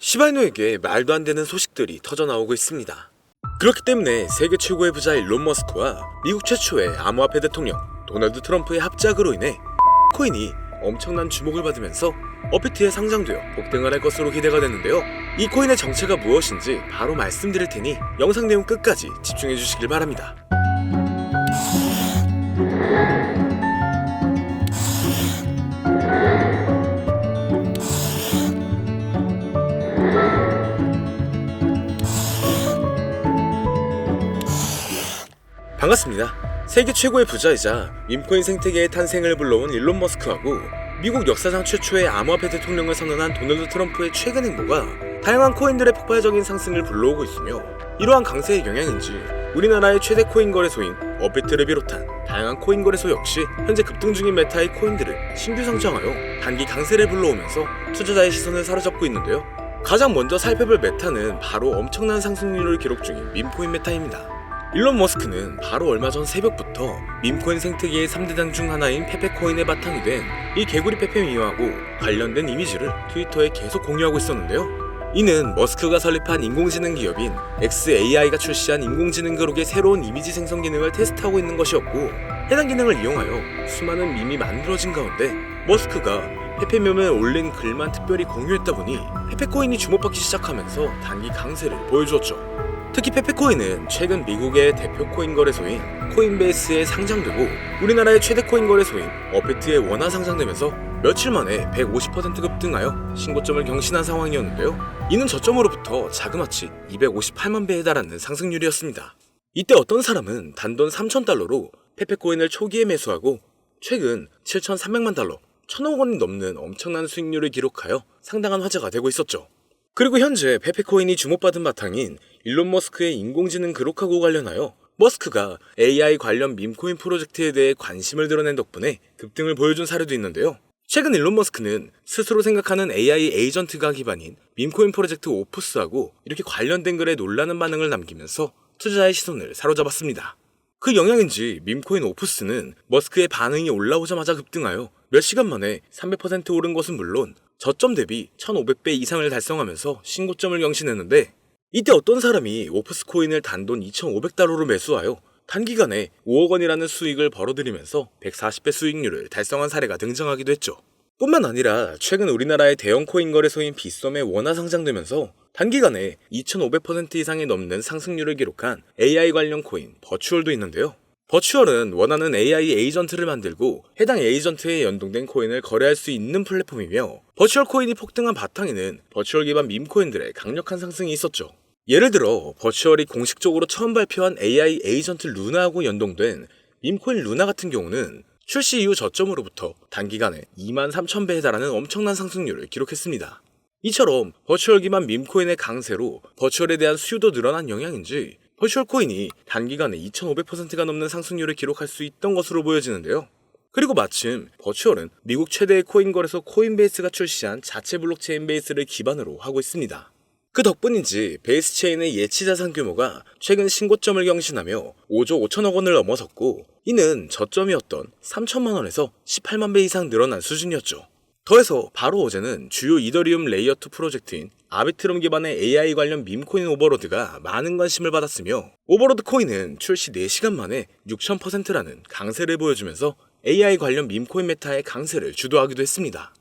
시바이누에게 말도 안 되는 소식들이 터져나오고 있습니다. 그렇기 때문에 세계 최고의 부자 일론 머스크와 미국 최초의 암호화폐 대통령 도널드 트럼프의 합작으로 인해 코인이 엄청난 주목을 받으면서 업비트에 상장되어 폭등을 할 것으로 기대가 되는데요. 이 코인의 정체가 무엇인지 바로 말씀드릴 테니 영상 내용 끝까지 집중해 주시길 바랍니다. 반갑습니다. 세계 최고의 부자이자 밈코인 생태계의 탄생을 불러온 일론 머스크하고 미국 역사상 최초의 암호화폐 대통령을 선언한 도널드 트럼프의 최근 행보가 다양한 코인들의 폭발적인 상승을 불러오고 있으며, 이러한 강세의 영향인지 우리나라의 최대 코인 거래소인 업비트를 비롯한 다양한 코인 거래소 역시 현재 급등 중인 메타의 코인들을 신규 상장하여 단기 강세를 불러오면서 투자자의 시선을 사로잡고 있는데요. 가장 먼저 살펴볼 메타는 바로 엄청난 상승률을 기록 중인 밈코인 메타입니다. 일론 머스크는 바로 얼마 전 새벽부터 밈코인 생태계의 3대장 중 하나인 페페코인의 바탕이 된 이 개구리 페페미와하고 관련된 이미지를 트위터에 계속 공유하고 있었는데요. 이는 머스크가 설립한 인공지능 기업인 xAI가 출시한 인공지능 그룹의 새로운 이미지 생성 기능을 테스트하고 있는 것이었고, 해당 기능을 이용하여 수많은 밈이 만들어진 가운데 머스크가 페페밈에 올린 글만 특별히 공유했다 보니 페페코인이 주목받기 시작하면서 단기 강세를 보여주었죠. 특히 페페코인은 최근 미국의 대표 코인 거래소인 코인베이스에 상장되고 우리나라의 최대 코인 거래소인 업비트에 원화 상장되면서 며칠 만에 150% 급등하여 신고점을 경신한 상황이었는데요. 이는 저점으로부터 자그마치 258만 배에 달하는 상승률이었습니다. 이때 어떤 사람은 단돈 3,000달러로 페페코인을 초기에 매수하고 최근 7,300만 달러, 1,000억 원이 넘는 엄청난 수익률을 기록하여 상당한 화제가 되고 있었죠. 그리고 현재 페페코인이 주목받은 바탕인 일론 머스크의 인공지능 그룹하고 관련하여 머스크가 AI 관련 밈코인 프로젝트에 대해 관심을 드러낸 덕분에 급등을 보여준 사례도 있는데요. 최근 일론 머스크는 스스로 생각하는 AI 에이전트가 기반인 밈코인 프로젝트 오프스하고 이렇게 관련된 글에 놀라는 반응을 남기면서 투자자의 시선을 사로잡았습니다. 그 영향인지 밈코인 오프스는 머스크의 반응이 올라오자마자 급등하여 몇 시간 만에 300% 오른 것은 물론 저점 대비 1500배 이상을 달성하면서 신고점을 경신했는데, 이때 어떤 사람이 오프스 코인을 단돈 2500달러로 매수하여 단기간에 5억 원이라는 수익을 벌어들이면서 140배 수익률을 달성한 사례가 등장하기도 했죠. 뿐만 아니라 최근 우리나라의 대형 코인 거래소인 빗썸에 원화 상장되면서 단기간에 2500% 이상이 넘는 상승률을 기록한 AI 관련 코인 버추얼도 있는데요. 버추얼은 원하는 AI 에이전트를 만들고 해당 에이전트에 연동된 코인을 거래할 수 있는 플랫폼이며, 버추얼 코인이 폭등한 바탕에는 버추얼 기반 밈코인들의 강력한 상승이 있었죠. 예를 들어 버추얼이 공식적으로 처음 발표한 AI 에이전트 루나하고 연동된 밈코인 루나 같은 경우는 출시 이후 저점으로부터 단기간에 23,000배에 달하는 엄청난 상승률을 기록했습니다. 이처럼 버추얼 기반 밈코인의 강세로 버추얼에 대한 수요도 늘어난 영향인지 버추얼 코인이 단기간에 2500%가 넘는 상승률을 기록할 수 있던 것으로 보여지는데요. 그리고 마침 버추얼은 미국 최대의 코인 거래소 코인베이스가 출시한 자체 블록체인 베이스를 기반으로 하고 있습니다. 그 덕분인지 베이스 체인의 예치 자산 규모가 최근 신고점을 경신하며 5조 5천억 원을 넘어섰고, 이는 저점이었던 3천만 원에서 18만 배 이상 늘어난 수준이었죠. 더해서 바로 어제는 주요 이더리움 레이어2 프로젝트인 아비트럼 기반의 AI 관련 밈코인 오버로드가 많은 관심을 받았으며, 오버로드 코인은 출시 4시간 만에 6000%라는 강세를 보여주면서 AI 관련 밈코인 메타의 강세를 주도하기도 했습니다.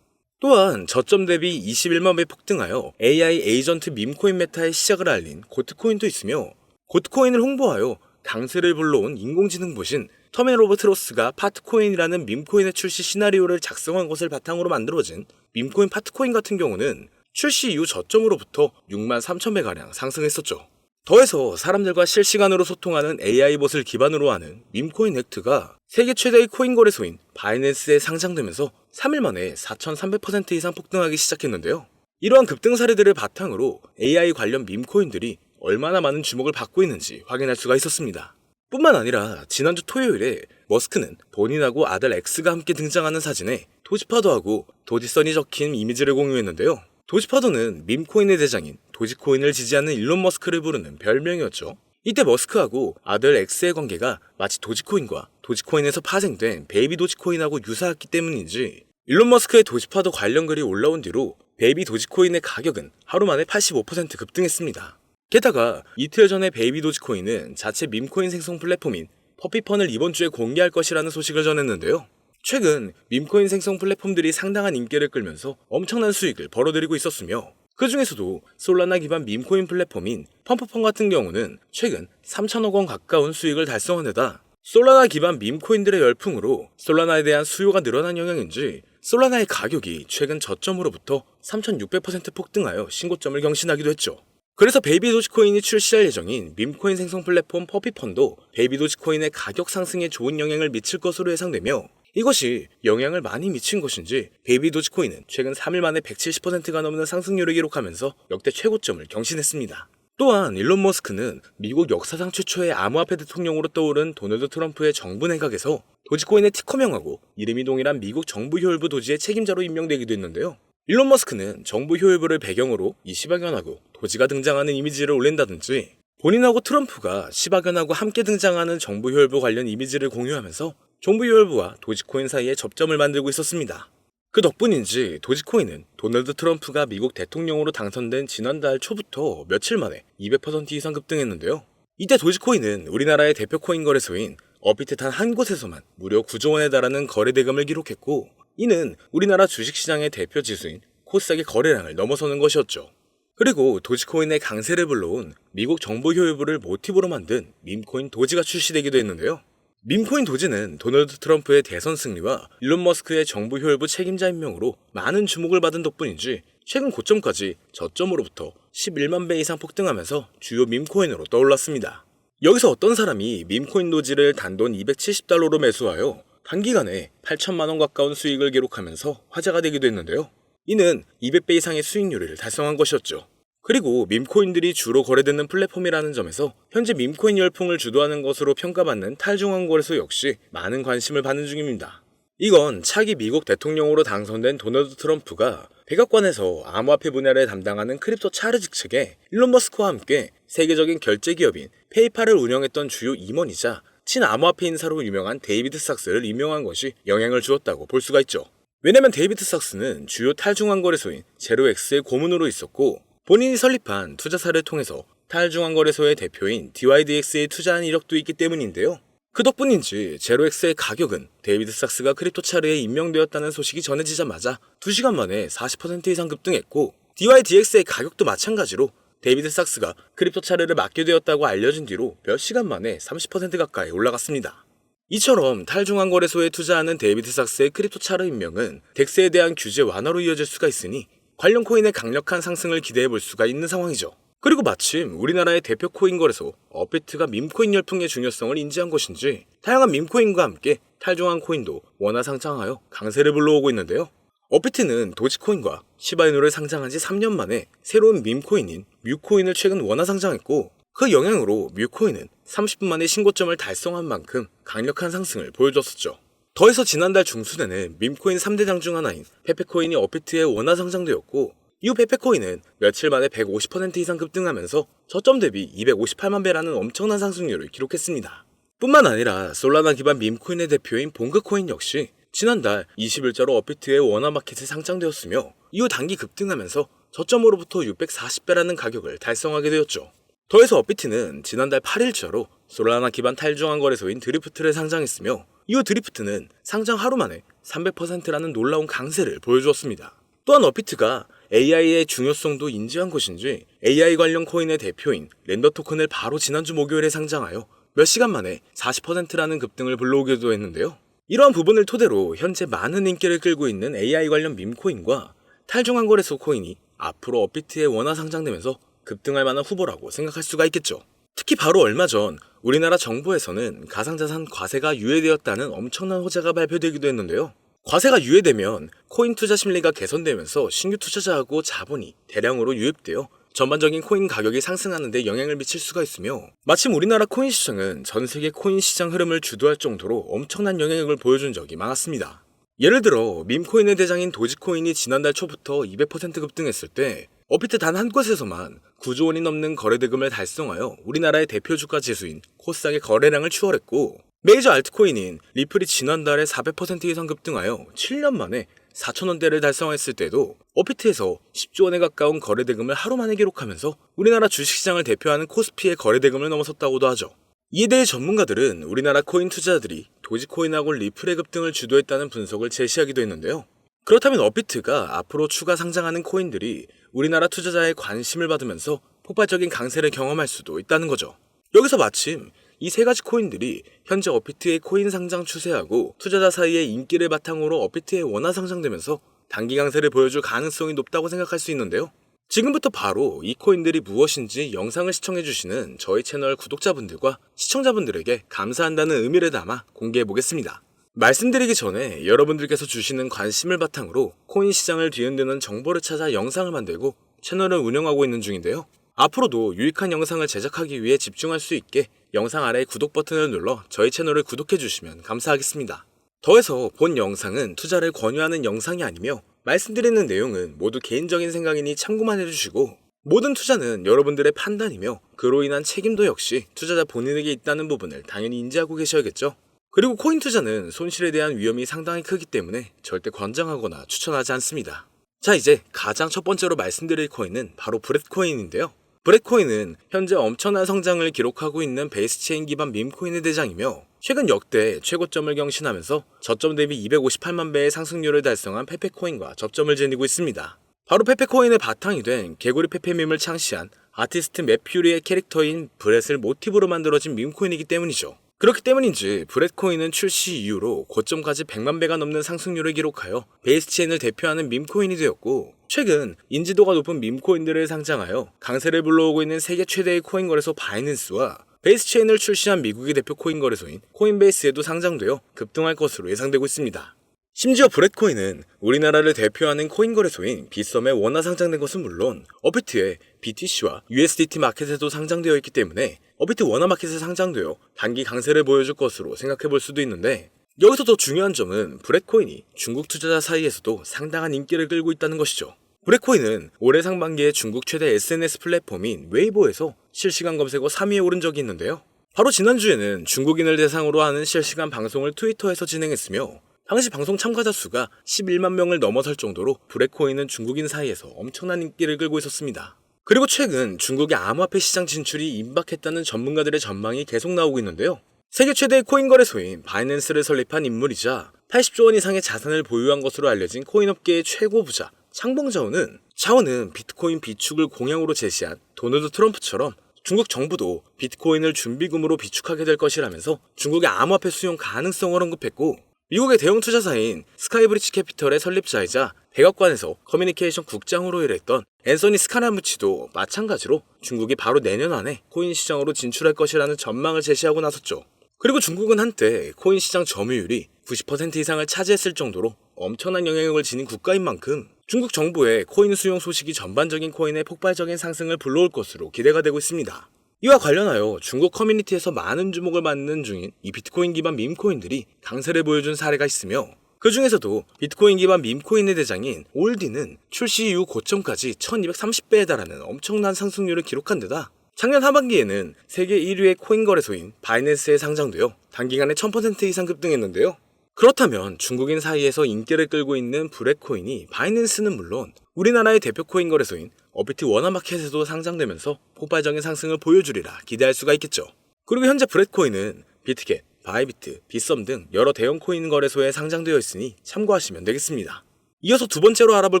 또한 저점 대비 21만 배 폭등하여 AI 에이전트 밈코인 메타의 시작을 알린 고트코인도 있으며, 고트코인을 홍보하여 강세를 불러온 인공지능 보신 터멘 오브 트로스가 파트코인이라는 밈코인의 출시 시나리오를 작성한 것을 바탕으로 만들어진 밈코인 파트코인 같은 경우는 출시 이후 저점으로부터 63,000배가량 상승했었죠. 더해서 사람들과 실시간으로 소통하는 AI봇을 기반으로 하는 밈코인 헥트가 세계 최대의 코인 거래소인 바이낸스에 상장되면서 3일 만에 4,300% 이상 폭등하기 시작했는데요. 이러한 급등 사례들을 바탕으로 AI 관련 밈코인들이 얼마나 많은 주목을 받고 있는지 확인할 수가 있었습니다. 뿐만 아니라 지난주 토요일에 머스크는 본인하고 아들 X가 함께 등장하는 사진에 도지파도하고 도지선이 적힌 이미지를 공유했는데요. 도지파도는 밈코인의 대장인 도지코인을 지지하는 일론 머스크를 부르는 별명이었죠. 이때 머스크하고 아들 X의 관계가 마치 도지코인과 도지코인에서 파생된 베이비 도지코인하고 유사했기 때문인지 일론 머스크의 도지파도 관련 글이 올라온 뒤로 베이비 도지코인의 가격은 하루 만에 85% 급등했습니다. 게다가 이틀 전에 베이비 도지코인은 자체 밈코인 생성 플랫폼인 퍼피펀을 이번 주에 공개할 것이라는 소식을 전했는데요. 최근 밈코인 생성 플랫폼들이 상당한 인기를 끌면서 엄청난 수익을 벌어들이고 있었으며 그 중에서도 솔라나 기반 밈코인 플랫폼인 펌프펀 같은 경우는 최근 3천억 원 가까운 수익을 달성한 데다 솔라나 기반 밈코인들의 열풍으로 솔라나에 대한 수요가 늘어난 영향인지 솔라나의 가격이 최근 저점으로부터 3,600% 폭등하여 신고점을 경신하기도 했죠. 그래서 베이비 도지코인이 출시할 예정인 밈코인 생성 플랫폼 퍼피펀도 베이비 도지코인의 가격 상승에 좋은 영향을 미칠 것으로 예상되며 이것이 영향을 많이 미친 것인지 베이비 도지코인은 최근 3일 만에 170%가 넘는 상승률을 기록하면서 역대 최고점을 경신했습니다. 또한 일론 머스크는 미국 역사상 최초의 암호화폐 대통령으로 떠오른 도널드 트럼프의 정부 내각에서 도지코인의 티커명하고 이름이 동일한 미국 정부 효율부 도지의 책임자로 임명되기도 했는데요. 일론 머스크는 정부 효율부를 배경으로 이 시바견하고 도지가 등장하는 이미지를 올린다든지 본인하고 트럼프가 시바견하고 함께 등장하는 정부 효율부 관련 이미지를 공유하면서 정부 효율부와 도지코인 사이에 접점을 만들고 있었습니다. 그 덕분인지 도지코인은 도널드 트럼프가 미국 대통령으로 당선된 지난달 초부터 며칠 만에 200% 이상 급등했는데요. 이때 도지코인은 우리나라의 대표 코인 거래소인 업비트 단 한 곳에서만 무려 9조 원에 달하는 거래 대금을 기록했고 이는 우리나라 주식시장의 대표 지수인 코스닥의 거래량을 넘어서는 것이었죠. 그리고 도지코인의 강세를 불러온 미국 정부 효율부를 모티브로 만든 밈코인 도지가 출시되기도 했는데요. 밈코인 도지는 도널드 트럼프의 대선 승리와 일론 머스크의 정부 효율부 책임자 임명으로 많은 주목을 받은 덕분인지 최근 고점까지 저점으로부터 11만 배 이상 폭등하면서 주요 밈코인으로 떠올랐습니다. 여기서 어떤 사람이 밈코인 도지를 단돈 270달러로 매수하여 단기간에 8천만 원 가까운 수익을 기록하면서 화제가 되기도 했는데요. 이는 200배 이상의 수익률을 달성한 것이었죠. 그리고 밈코인들이 주로 거래되는 플랫폼이라는 점에서 현재 밈코인 열풍을 주도하는 것으로 평가받는 탈중앙 거래소 역시 많은 관심을 받는 중입니다. 이건 차기 미국 대통령으로 당선된 도널드 트럼프가 백악관에서 암호화폐 분야를 담당하는 크립토 차르 직책에 일론 머스크와 함께 세계적인 결제 기업인 페이팔을 운영했던 주요 임원이자 친암호화폐 인사로 유명한 데이비드 삭스를 임명한 것이 영향을 주었다고 볼 수가 있죠. 왜냐면 데이비드 삭스는 주요 탈중앙 거래소인 제로엑스의 고문으로 있었고 본인이 설립한 투자사를 통해서 탈중앙 거래소의 대표인 DYDX에 투자한 이력도 있기 때문인데요. 그 덕분인지 제로엑스의 가격은 데이비드 삭스가 크립토 차르에 임명되었다는 소식이 전해지자마자 2시간 만에 40% 이상 급등했고 DYDX의 가격도 마찬가지로 데이비드 삭스가 크립토 차르를 맡게 되었다고 알려진 뒤로 몇 시간 만에 30% 가까이 올라갔습니다. 이처럼 탈중앙 거래소에 투자하는 데이비드 삭스의 크립토 차르 임명은 덱스에 대한 규제 완화로 이어질 수가 있으니 관련 코인의 강력한 상승을 기대해 볼 수가 있는 상황이죠. 그리고 마침 우리나라의 대표 코인 거래소 업비트가 밈코인 열풍의 중요성을 인지한 것인지 다양한 밈코인과 함께 탈중앙 코인도 원화 상장하여 강세를 불러오고 있는데요. 업비트는 도지코인과 시바이누를 상장한 지 3년 만에 새로운 밈코인인 뮤코인을 최근 원화 상장했고 그 영향으로 뮤코인은 30분 만에 신고점을 달성한 만큼 강력한 상승을 보여줬었죠. 더해서 지난달 중순에는 밈코인 3대장 중 하나인 페페코인이 업비트에 원화 상장되었고 이후 페페코인은 며칠 만에 150% 이상 급등하면서 저점 대비 258만 배라는 엄청난 상승률을 기록했습니다. 뿐만 아니라 솔라나 기반 밈코인의 대표인 봉그코인 역시 지난달 20일자로 업비트의 원화 마켓에 상장되었으며 이후 단기 급등하면서 저점으로부터 640배라는 가격을 달성하게 되었죠. 더해서 업비트는 지난달 8일자로 솔라나 기반 탈중앙 거래소인 드리프트를 상장했으며 이후 드리프트는 상장 하루 만에 300%라는 놀라운 강세를 보여주었습니다. 또한 업비트가 AI의 중요성도 인지한 것인지 AI 관련 코인의 대표인 렌더 토큰을 바로 지난주 목요일에 상장하여 몇 시간 만에 40%라는 급등을 불러오기도 했는데요. 이러한 부분을 토대로 현재 많은 인기를 끌고 있는 AI 관련 밈코인과 탈중앙 거래소 코인이 앞으로 업비트에 원화 상장되면서 급등할 만한 후보라고 생각할 수가 있겠죠. 특히 바로 얼마 전 우리나라 정부에서는 가상자산 과세가 유예되었다는 엄청난 호재가 발표되기도 했는데요. 과세가 유예되면 코인 투자 심리가 개선되면서 신규 투자자하고 자본이 대량으로 유입되어 전반적인 코인 가격이 상승하는 데 영향을 미칠 수가 있으며 마침 우리나라 코인 시장은 전 세계 코인 시장 흐름을 주도할 정도로 엄청난 영향력을 보여준 적이 많았습니다. 예를 들어 밈코인의 대장인 도지코인이 지난달 초부터 200% 급등했을 때 업비트 단 한 곳에서만 9조 원이 넘는 거래대금을 달성하여 우리나라의 대표 주가 지수인 코스닥의 거래량을 추월했고 메이저 알트코인인 리플이 지난달에 400% 이상 급등하여 7년 만에 4,000원대를 달성했을 때도 업비트에서 10조 원에 가까운 거래대금을 하루 만에 기록하면서 우리나라 주식시장을 대표하는 코스피의 거래대금을 넘어섰다고도 하죠. 이에 대해 전문가들은 우리나라 코인 투자자들이 도지코인하고 리플의 급등을 주도했다는 분석을 제시하기도 했는데요. 그렇다면 업비트가 앞으로 추가 상장하는 코인들이 우리나라 투자자의 관심을 받으면서 폭발적인 강세를 경험할 수도 있다는 거죠. 여기서 마침 이 세 가지 코인들이 현재 업비트의 코인 상장 추세하고 투자자 사이의 인기를 바탕으로 업비트에 원화 상장되면서 단기 강세를 보여줄 가능성이 높다고 생각할 수 있는데요. 지금부터 바로 이 코인들이 무엇인지 영상을 시청해주시는 저희 채널 구독자분들과 시청자분들에게 감사한다는 의미를 담아 공개해보겠습니다. 말씀드리기 전에 여러분들께서 주시는 관심을 바탕으로 코인 시장을 뒤흔드는 정보를 찾아 영상을 만들고 채널을 운영하고 있는 중인데요. 앞으로도 유익한 영상을 제작하기 위해 집중할 수 있게 영상 아래 구독 버튼을 눌러 저희 채널을 구독해주시면 감사하겠습니다. 더해서 본 영상은 투자를 권유하는 영상이 아니며 말씀드리는 내용은 모두 개인적인 생각이니 참고만 해주시고 모든 투자는 여러분들의 판단이며 그로 인한 책임도 역시 투자자 본인에게 있다는 부분을 당연히 인지하고 계셔야겠죠. 그리고 코인 투자는 손실에 대한 위험이 상당히 크기 때문에 절대 권장하거나 추천하지 않습니다. 자, 이제 가장 첫 번째로 말씀드릴 코인은 바로 브렛코인인데요. 브렛코인은 현재 엄청난 성장을 기록하고 있는 베이스체인 기반 밈코인의 대장이며 최근 역대 최고점을 경신하면서 저점 대비 258만 배의 상승률을 달성한 페페코인과 접점을 지니고 있습니다. 바로 페페코인의 바탕이 된 개구리 페페밈을 창시한 아티스트 맵퓨리의 캐릭터인 브렛을 모티브로 만들어진 밈코인이기 때문이죠. 그렇기 때문인지 브렛코인은 출시 이후로 고점까지 100만 배가 넘는 상승률을 기록하여 베이스체인을 대표하는 밈코인이 되었고 최근 인지도가 높은 밈코인들을 상장하여 강세를 불러오고 있는 세계 최대의 코인 거래소 바이낸스와 베이스체인을 출시한 미국의 대표 코인 거래소인 코인베이스에도 상장되어 급등할 것으로 예상되고 있습니다. 심지어 브렛코인은 우리나라를 대표하는 코인 거래소인 빗썸에 원화 상장된 것은 물론 업비트의 BTC와 USDT 마켓에도 상장되어 있기 때문에 업비트 원화 마켓에 상장되어 단기 강세를 보여줄 것으로 생각해 볼 수도 있는데 여기서 더 중요한 점은 브렛코인이 중국 투자자 사이에서도 상당한 인기를 끌고 있다는 것이죠. 브렛코인은 올해 상반기에 중국 최대 SNS 플랫폼인 웨이보에서 실시간 검색어 3위에 오른 적이 있는데요. 바로 지난주에는 중국인을 대상으로 하는 실시간 방송을 트위터에서 진행했으며 당시 방송 참가자 수가 11만 명을 넘어설 정도로 브렛코인은 중국인 사이에서 엄청난 인기를 끌고 있었습니다. 그리고 최근 중국의 암호화폐 시장 진출이 임박했다는 전문가들의 전망이 계속 나오고 있는데요. 세계 최대의 코인 거래소인 바이낸스를 설립한 인물이자 80조 원 이상의 자산을 보유한 것으로 알려진 코인업계의 최고 부자 창봉자오는 자오는 비트코인 비축을 공약으로 제시한 도널드 트럼프처럼 중국 정부도 비트코인을 준비금으로 비축하게 될 것이라면서 중국의 암호화폐 수용 가능성을 언급했고 미국의 대형 투자사인 스카이브리지 캐피털의 설립자이자 백악관에서 커뮤니케이션 국장으로 일했던 앤서니 스카라무치도 마찬가지로 중국이 바로 내년 안에 코인 시장으로 진출할 것이라는 전망을 제시하고 나섰죠. 그리고 중국은 한때 코인 시장 점유율이 90% 이상을 차지했을 정도로 엄청난 영향력을 지닌 국가인 만큼 중국 정부의 코인 수용 소식이 전반적인 코인의 폭발적인 상승을 불러올 것으로 기대가 되고 있습니다. 이와 관련하여 중국 커뮤니티에서 많은 주목을 받는 중인 이 비트코인 기반 밈코인들이 강세를 보여준 사례가 있으며 그 중에서도 비트코인 기반 밈코인의 대장인 올디는 출시 이후 고점까지 1230배에 달하는 엄청난 상승률을 기록한 데다 작년 하반기에는 세계 1위의 코인 거래소인 바이낸스에 상장되어 단기간에 1000% 이상 급등했는데요. 그렇다면 중국인 사이에서 인기를 끌고 있는 브렛코인이 바이낸스는 물론 우리나라의 대표 코인 거래소인 업비트 원화마켓에도 상장되면서 폭발적인 상승을 보여주리라 기대할 수가 있겠죠. 그리고 현재 브렛코인은 비트겟, 바이비트, 빗썸 등 여러 대형 코인 거래소에 상장되어 있으니 참고하시면 되겠습니다. 이어서 두 번째로 알아볼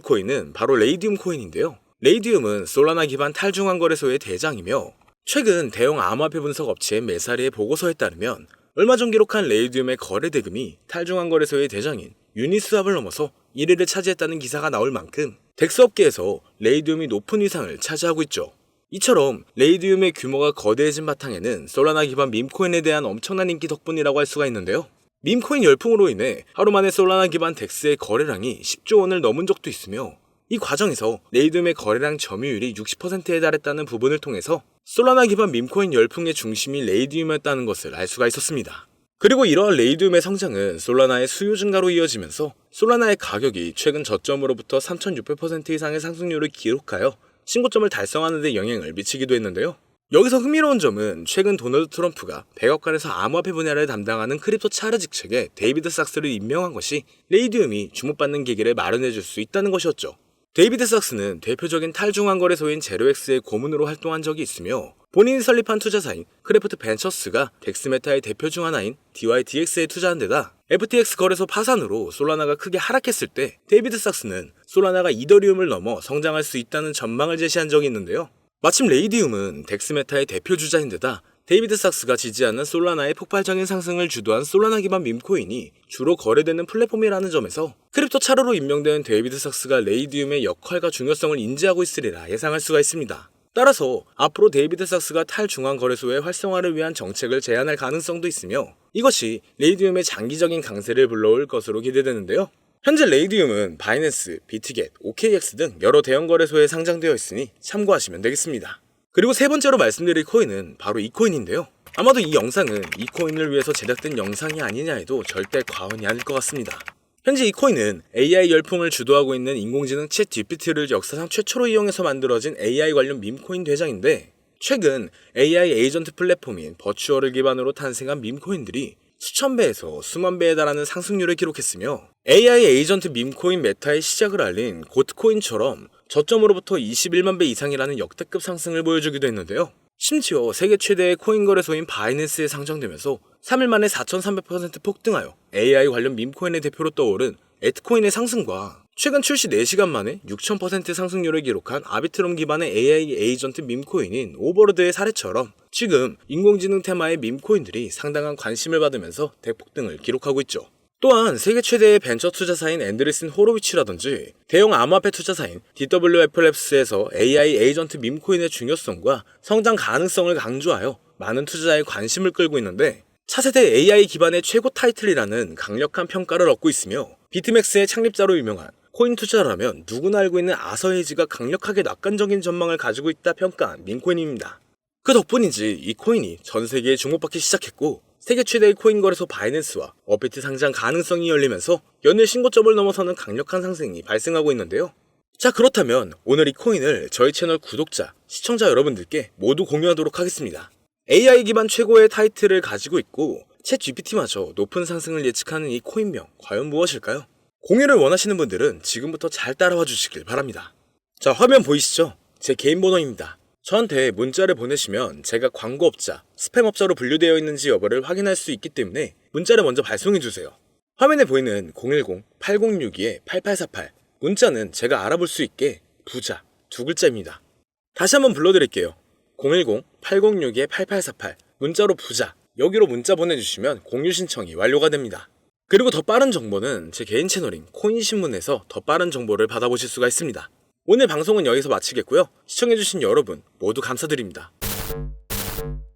코인은 바로 레이디움 코인인데요. 레이디움은 솔라나 기반 탈중앙 거래소의 대장이며 최근 대형 암호화폐 분석 업체 메사리의 보고서에 따르면 얼마 전 기록한 레이디움의 거래 대금이 탈중앙 거래소의 대장인 유니스왑을 넘어서 1위를 차지했다는 기사가 나올 만큼 덱스 업계에서 레이디움이 높은 위상을 차지하고 있죠. 이처럼 레이디움의 규모가 거대해진 바탕에는 솔라나 기반 밈코인에 대한 엄청난 인기 덕분이라고 할 수가 있는데요. 밈코인 열풍으로 인해 하루 만에 솔라나 기반 덱스의 거래량이 10조 원을 넘은 적도 있으며 이 과정에서 레이디움의 거래량 점유율이 60%에 달했다는 부분을 통해서 솔라나 기반 밈코인 열풍의 중심이 레이디움이었다는 것을 알 수가 있었습니다. 그리고 이러한 레이디움의 성장은 솔라나의 수요 증가로 이어지면서 솔라나의 가격이 최근 저점으로부터 3600% 이상의 상승률을 기록하여 신고점을 달성하는 데 영향을 미치기도 했는데요. 여기서 흥미로운 점은 최근 도널드 트럼프가 백악관에서 암호화폐 분야를 담당하는 크립토 차르 직책에 데이비드 sak스를 임명한 것이 레이디움이 주목받는 계기를 마련해줄 수 있다는 것이었죠. 데이비드 sak스는 대표적인 탈중앙거래소인 제로엑스의 고문으로 활동한 적이 있으며 본인이 설립한 투자사인 크래프트 벤처스가 덱스메타의 대표 중 하나인 DYDX에 투자한 데다 FTX 거래소 파산으로 솔라나가 크게 하락했을 때 데이비드 sak스는 솔라나가 이더리움을 넘어 성장할 수 있다는 전망을 제시한 적이 있는데요. 마침 레이디움은 덱스메타의 대표 주자인데다 데이비드 sak스가 지지하는 솔라나의 폭발적인 상승을 주도한 솔라나 기반 밈코인이 주로 거래되는 플랫폼이라는 점에서 크립토 차르로 임명된 데이비드 sak스가 레이디움의 역할과 중요성을 인지하고 있으리라 예상할 수가 있습니다. 따라서 앞으로 데이비드 sak스가 탈중앙거래소의 활성화를 위한 정책을 제안할 가능성도 있으며 이것이 레이디움의 장기적인 강세를 불러올 것으로 기대되는데요. 현재 레이디움은 바이낸스, 비트겟, OKX 등 여러 대형 거래소에 상장되어 있으니 참고하시면 되겠습니다. 그리고 세 번째로 말씀드릴 코인은 바로 이 코인인데요. 아마도 이 영상은 이 코인을 위해서 제작된 영상이 아니냐 해도 절대 과언이 아닐 것 같습니다. 현재 이 코인은 AI 열풍을 주도하고 있는 인공지능 챗 GPT를 역사상 최초로 이용해서 만들어진 AI 관련 밈코인 대장인데 최근 AI 에이전트 플랫폼인 버추얼을 기반으로 탄생한 밈코인들이 수천 배에서 수만 배에 달하는 상승률을 기록했으며 AI 에이전트 밈코인 메타의 시작을 알린 고트코인처럼 저점으로부터 21만 배 이상이라는 역대급 상승을 보여주기도 했는데요. 심지어 세계 최대의 코인 거래소인 바이낸스에 상장되면서 3일 만에 4,300% 폭등하여 AI 관련 밈코인의 대표로 떠오른 에트코인의 상승과 최근 출시 4시간 만에 6,000% 상승률을 기록한 아비트롬 기반의 AI 에이전트 밈코인인 오버로드의 사례처럼 지금 인공지능 테마의 밈코인들이 상당한 관심을 받으면서 대폭등을 기록하고 있죠. 또한 세계 최대의 벤처 투자사인 앤드리슨 호로위치라든지 대형 암호화폐 투자사인 DWFLabs에서 AI 에이전트 밈코인의 중요성과 성장 가능성을 강조하여 많은 투자자의 관심을 끌고 있는데 차세대 AI 기반의 최고 타이틀이라는 강력한 평가를 얻고 있으며 비트맥스의 창립자로 유명한 코인 투자라면 누구나 알고 있는 아서헤이지가 강력하게 낙관적인 전망을 가지고 있다 평가한 밈코인입니다. 그 덕분인지 이 코인이 전 세계에 주목받기 시작했고 세계 최대의 코인 거래소 바이낸스와 업비트 상장 가능성이 열리면서 연일 신고점을 넘어서는 강력한 상승이 발생하고 있는데요. 자, 그렇다면 오늘 이 코인을 저희 채널 구독자, 시청자 여러분들께 모두 공유하도록 하겠습니다. AI 기반 최고의 타이틀을 가지고 있고 챗 GPT마저 높은 상승을 예측하는 이 코인명 과연 무엇일까요? 공유를 원하시는 분들은 지금부터 잘 따라와 주시길 바랍니다. 자, 화면 보이시죠? 제 개인 번호입니다. 저한테 문자를 보내시면 제가 광고업자, 스팸업자로 분류되어 있는지 여부를 확인할 수 있기 때문에 문자를 먼저 발송해주세요. 화면에 보이는 010-8062-8848 문자는 제가 알아볼 수 있게 부자 2글자입니다. 다시 한번 불러드릴게요. 010-8062-8848 문자로 부자 여기로 문자 보내주시면 공유 신청이 완료가 됩니다. 그리고 더 빠른 정보는 제 개인 채널인 코인신문에서 더 빠른 정보를 받아보실 수가 있습니다. 오늘 방송은 여기서 마치겠고요. 시청해주신 여러분 모두 감사드립니다.